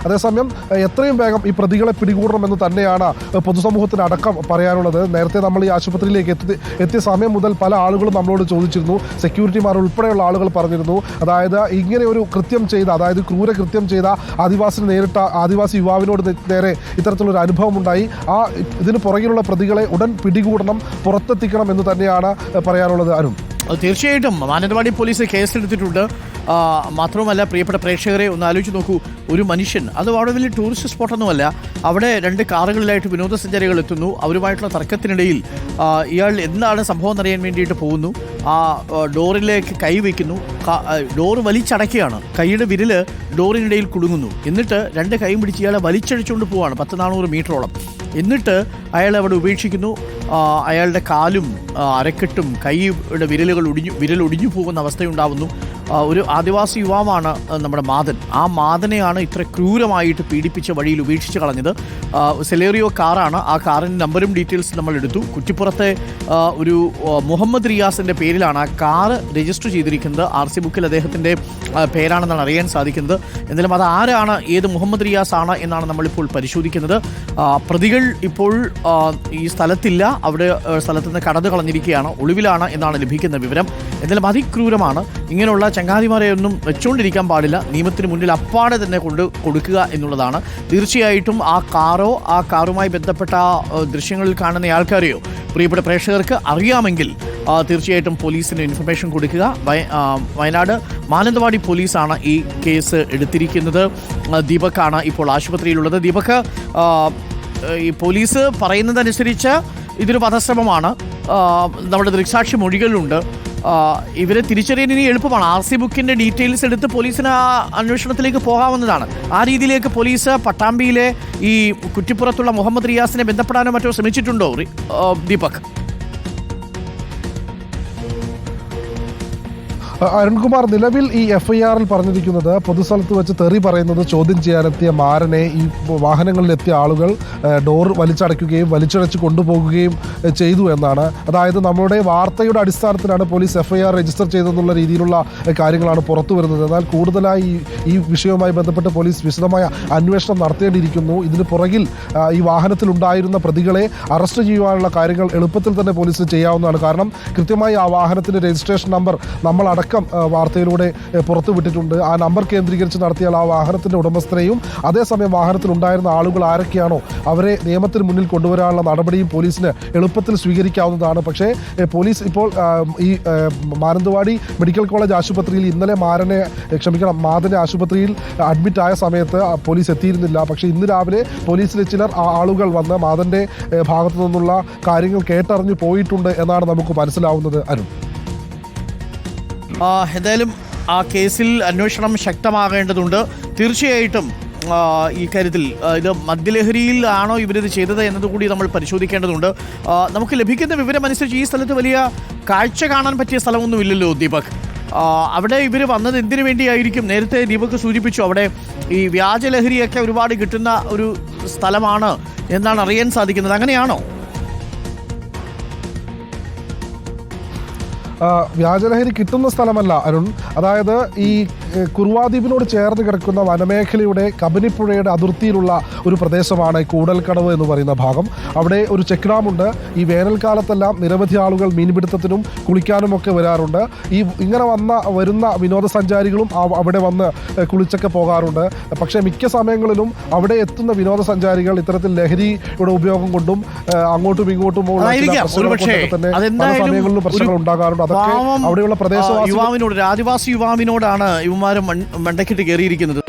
അതേസമയം എത്രയും വേഗം ഈ പ്രതികളെ പിടികൂടണമെന്ന് തന്നെയാണ് പൊതുസമൂഹത്തിന് അടക്കം പറയാനുള്ളത്. നേരത്തെ നമ്മൾ ഈ ആശുപത്രിയിലേക്ക് എത്തിയ സമയം മുതൽ പല ആളുകളും നമ്മളോട് ചോദിച്ചിരുന്നു, സെക്യൂരിറ്റിമാർ ഉൾപ്പെടെയുള്ള ആളുകൾ പറഞ്ഞിരുന്നു, അതായത് ഇങ്ങനെ ഒരു കൃത്യം ചെയ്ത, അതായത് ക്രൂരകൃത്യം ചെയ്ത ആദിവാസി യുവാവിനോട് നേരെ ഇത്തരത്തിലൊരു അനുഭവം ഉണ്ടായി. ഇതിന് പുറകിലുള്ള പ്രതികളെ ഉടൻ പിടികൂടണം, പുറത്തെത്തിക്കണം എന്ന് തന്നെയാണ് പറയാനുള്ളത്. അരുൺ, തീർച്ചയായിട്ടും മാനന്തവാടി പോലീസ് കേസെടുത്തിട്ടുണ്ട്. മാത്രവുമല്ല, പ്രിയപ്പെട്ട പ്രേക്ഷകരെ ഒന്ന് ആലോചിച്ച് നോക്കൂ, ഒരു മനുഷ്യൻ, അത് അവിടെ വലിയ ടൂറിസ്റ്റ് സ്പോട്ടൊന്നുമല്ല, അവിടെ 2 കാറുകളിലായിട്ട് വിനോദസഞ്ചാരികൾ എത്തുന്നു. അവരുമായിട്ടുള്ള തർക്കത്തിനിടയിൽ ഇയാൾ എന്താണ് സംഭവം എന്നറിയാൻ വേണ്ടിയിട്ട് പോകുന്നു. ആ ഡോറിലേക്ക് കൈവയ്ക്കുന്നു, ഡോറ് വലിച്ചടയ്ക്കുകയാണ്, കൈയുടെ വിരല് ഡോറിനിടയിൽ കുടുങ്ങുന്നു. എന്നിട്ട് 2 കൈയും പിടിച്ച് ഇയാളെ വലിച്ചടിച്ചുകൊണ്ട് പോവുകയാണ് 100-400 മീറ്ററോളം. എന്നിട്ട് അയാളെ അവിടെ ഉപേക്ഷിക്കുന്നു. അയാളുടെ കാലും അരക്കെട്ടും കൈയുടെ വിരലൊടിഞ്ഞു പോകുന്ന അവസ്ഥയുണ്ടാവുന്നു. ഒരു ആദിവാസി യുവാവാണ് നമ്മുടെ മാതൻ. ആ മാതനെയാണ് ഇത്ര ക്രൂരമായിട്ട് പീഡിപ്പിച്ച വഴിയിൽ ഉപേക്ഷിച്ച് കളഞ്ഞത്. സെലേറിയോ കാറാണ്. ആ കാറിൻ്റെ നമ്പറും ഡീറ്റെയിൽസ് നമ്മൾ എടുത്തു. കുറ്റിപ്പുറത്തെ ഒരു മുഹമ്മദ് റിയാസിൻ്റെ പേരിലാണ് ആ കാറ് രജിസ്റ്റർ ചെയ്തിരിക്കുന്നത്. RC ബുക്കിൽ അദ്ദേഹത്തിൻ്റെ പേരാണെന്നാണ് അറിയാൻ സാധിക്കുന്നത്. എന്നാലും അത് ആരാണ്, ഏത് മുഹമ്മദ് റിയാസ് ആണ് എന്നാണ് നമ്മളിപ്പോൾ പരിശോധിക്കുന്നത്. പ്രതികൾ ഇപ്പോൾ ഈ സ്ഥലത്തില്ല, അവിടെ സ്ഥലത്ത് നിന്ന് കടന്നു കളഞ്ഞിരിക്കുകയാണ്, ഒളിവിലാണ് എന്നാണ് ലഭിക്കുന്ന വിവരം. എന്നാലും അതിക്രൂരമാണ്. ഇങ്ങനെയുള്ള ചങ്ങാതിമാരെ ഒന്നും വെച്ചുകൊണ്ടിരിക്കാൻ പാടില്ല. നിയമത്തിന് മുന്നിൽ അപ്പാടെ തന്നെ കൊടുക്കുക എന്നുള്ളതാണ്. തീർച്ചയായിട്ടും ആ കാറോ ആ കാറുമായി ബന്ധപ്പെട്ട ദൃശ്യങ്ങളിൽ കാണുന്ന ആൾക്കാരെയോ പ്രിയപ്പെട്ട പ്രേക്ഷകർക്ക് അറിയാമെങ്കിൽ തീർച്ചയായിട്ടും പോലീസിന് ഇൻഫർമേഷൻ കൊടുക്കുക. വയനാട് മാനന്തവാടി പോലീസാണ് ഈ കേസ് എടുത്തിരിക്കുന്നത്. ദീപക്കാണ് ഇപ്പോൾ ആശുപത്രിയിലുള്ളത്. ദീപക്, ഈ പോലീസ് പറയുന്നതനുസരിച്ച് ഇതൊരു വധശ്രമമാണ്. നമ്മുടെ ദൃക്സാക്ഷി മൊഴികളിലുണ്ട്. ഇവരെ തിരിച്ചറിയാൻ ഇനി എളുപ്പമാണ്. RC ബുക്കിൻ്റെ ഡീറ്റെയിൽസ് എടുത്ത് പോലീസിന് ആ അന്വേഷണത്തിലേക്ക് പോകാവുന്നതാണ്. ആ രീതിയിലേക്ക് പോലീസ് പട്ടാമ്പിയിലെ ഈ കുറ്റിപ്പുറത്തുള്ള മുഹമ്മദ് റിയാസിനെ ബന്ധപ്പെടാനോ മറ്റോ ശ്രമിച്ചിട്ടുണ്ടോ ദീപക്? അരുൺകുമാർ, നിലവിൽ ഈ FIR-ൽ പറഞ്ഞിരിക്കുന്നത് പൊതുസ്ഥലത്ത് വെച്ച് തെറി പറയുന്നത് ചോദ്യം ചെയ്യാനെത്തിയ മാരനെ ഈ വാഹനങ്ങളിലെത്തിയ ആളുകൾ ഡോർ വലിച്ചടയ്ക്കുകയും വലിച്ചടച്ച് കൊണ്ടുപോകുകയും ചെയ്തു എന്നാണ്. അതായത് നമ്മുടെ വാർത്തയുടെ അടിസ്ഥാനത്തിലാണ് പോലീസ് FIR രജിസ്റ്റർ ചെയ്തെന്നുള്ള രീതിയിലുള്ള കാര്യങ്ങളാണ് പുറത്തു വരുന്നത്. എന്നാൽ കൂടുതലായി ഈ വിഷയവുമായി ബന്ധപ്പെട്ട് പോലീസ് വിശദമായ അന്വേഷണം നടത്തേണ്ടിയിരിക്കുന്നു. ഇതിന് പുറകിൽ ഈ വാഹനത്തിലുണ്ടായിരുന്ന പ്രതികളെ അറസ്റ്റ് ചെയ്യുവാനുള്ള കാര്യങ്ങൾ എളുപ്പത്തിൽ തന്നെ പോലീസിന് ചെയ്യാവുന്നതാണ്. കാരണം കൃത്യമായി ആ വാഹനത്തിൻ്റെ രജിസ്ട്രേഷൻ നമ്പർ നമ്മൾ വാർത്തയിലൂടെ പുറത്തുവിട്ടിട്ടുണ്ട്. ആ നമ്പർ കേന്ദ്രീകരിച്ച് നടത്തിയാൽ ആ വാഹനത്തിൻ്റെ ഉടമസ്ഥരെയും അതേസമയം വാഹനത്തിലുണ്ടായിരുന്ന ആളുകൾ ആരൊക്കെയാണോ അവരെ നിയമത്തിന് മുന്നിൽ കൊണ്ടുവരാനുള്ള നടപടിയും പോലീസിന് എളുപ്പത്തിൽ സ്വീകരിക്കാവുന്നതാണ്. പക്ഷേ പോലീസ് ഇപ്പോൾ ഈ മാനന്തവാടി മെഡിക്കൽ കോളേജ് ആശുപത്രിയിൽ ഇന്നലെ മാതനെ ആശുപത്രിയിൽ അഡ്മിറ്റ് ആയ സമയത്ത് പോലീസ് എത്തിയിരുന്നില്ല. പക്ഷേ ഇന്ന് രാവിലെ പോലീസിലെ ചിലർ ആളുകൾ വന്ന് മാതൻ്റെ ഭാഗത്തു നിന്നുള്ള കാര്യങ്ങൾ കേട്ടറിഞ്ഞു പോയിട്ടുണ്ട് എന്നാണ് നമുക്ക് മനസ്സിലാവുന്നത്. അരുൺ, എന്തായാലും ആ കേസിൽ അന്വേഷണം ശക്തമാകേണ്ടതുണ്ട്. തീർച്ചയായിട്ടും ഈ കാര്യത്തിൽ ഇത് മദ്യലഹരിയിലാണോ ഇവരിത് ചെയ്തത് എന്നതുകൂടി നമ്മൾ പരിശോധിക്കേണ്ടതുണ്ട്. നമുക്ക് ലഭിക്കുന്ന വിവരമനുസരിച്ച് ഈ സ്ഥലത്ത് വലിയ കാഴ്ച കാണാൻ പറ്റിയ സ്ഥലമൊന്നുമില്ലല്ലോ ദീപക്. അവിടെ ഇവർ വന്നത് എന്തിനു വേണ്ടിയായിരിക്കും? നേരത്തെ ദീപക് സൂചിപ്പിച്ചു, അവിടെ ഈ വ്യാജലഹരിയൊക്കെ ഒരുപാട് കിട്ടുന്ന ഒരു സ്ഥലമാണ് എന്നാണ് അറിയാൻ സാധിക്കുന്നത്. അങ്ങനെയാണോ? വ്യാജലഹരി കിട്ടുന്ന സ്ഥലമല്ല അരുൺ. അതായത് ഈ കുറുവാദ്വീപിനോട് ചേർന്ന് കിടക്കുന്ന വനമേഖലയുടെ കബനിപ്പുഴയുടെ അതിർത്തിയിലുള്ള ഒരു പ്രദേശമാണ് കൂടൽക്കടവ് എന്ന് പറയുന്ന ഭാഗം. അവിടെ ഒരു ചെക്ക് ഡാമുണ്ട്. ഈ വേനൽക്കാലത്തെല്ലാം നിരവധി ആളുകൾ മീൻപിടുത്തത്തിനും കുളിക്കാനുമൊക്കെ വരാറുണ്ട്. ഇങ്ങനെ വരുന്ന വിനോദസഞ്ചാരികളും അവിടെ വന്ന് കുളിച്ചൊക്കെ പോകാറുണ്ട്. പക്ഷേ മിക്ക സമയങ്ങളിലും അവിടെ എത്തുന്ന വിനോദസഞ്ചാരികൾ ഇത്തരത്തിൽ ലഹരിയുടെ ഉപയോഗം കൊണ്ടും അങ്ങോട്ടും ഇങ്ങോട്ടും തന്നെ പല സമയങ്ങളിലും പ്രശ്നങ്ങൾ ഉണ്ടാകാറുണ്ട്. അതൊക്കെ അവിടെയുള്ള പ്രദേശവാസികളോട്, ആദിവാസി യുവാവിനോടാണ് ഇവന്മാരും മണ്ടക്കിട്ട് കയറിയിരിക്കുന്നത്.